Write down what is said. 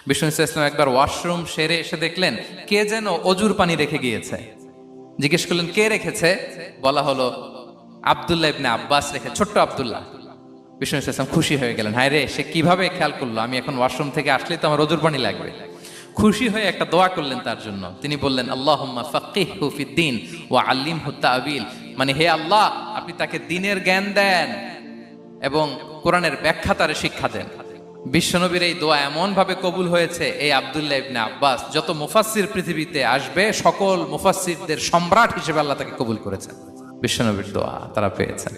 বিষ্ণু ইসলাম একবার ওয়াশরুম সেরে এসে দেখলেন কে যেন অজুর পানি রেখে গিয়েছে। জিজ্ঞেস করলেন কে রেখেছে, বলা হলো আব্দুল্লাহ ইবনে আব্বাস রেখে, ছোট্ট আব্দুল্লাহ। বিষ্ণু ইসলাম খুশি হয়ে গেলেন, হায় রে, সে কিভাবে খেয়াল করলো, আমি এখন ওয়াশরুম থেকে আসলেই তো আমার অজুর পানি লাগবে। খুশি হয়ে একটা দোয়া করলেন তার জন্য। তিনি বললেন আল্লাহুম্মা ফাক্কিহহু ফিদ্দীন ওয়া আল্লিমহু তা'বীল, মানে হে আল্লাহ, আপনি তাকে দ্বীনের জ্ঞান দেন এবং কোরআনের ব্যাখ্যা তারে শিক্ষা দেন। বিশ্বনবীর এই দোয়া এমন ভাবে কবুল হয়েছে, এই আব্দুল্লাহ ইবনে আব্বাস যত মুফাসসির পৃথিবীতে আসবে সকল মুফাসসিরদের সম্রাট হিসেবে আল্লাহ তাকে কবুল করেছেন। বিশ্বনবীর দোয়া তারা পেয়েছেন।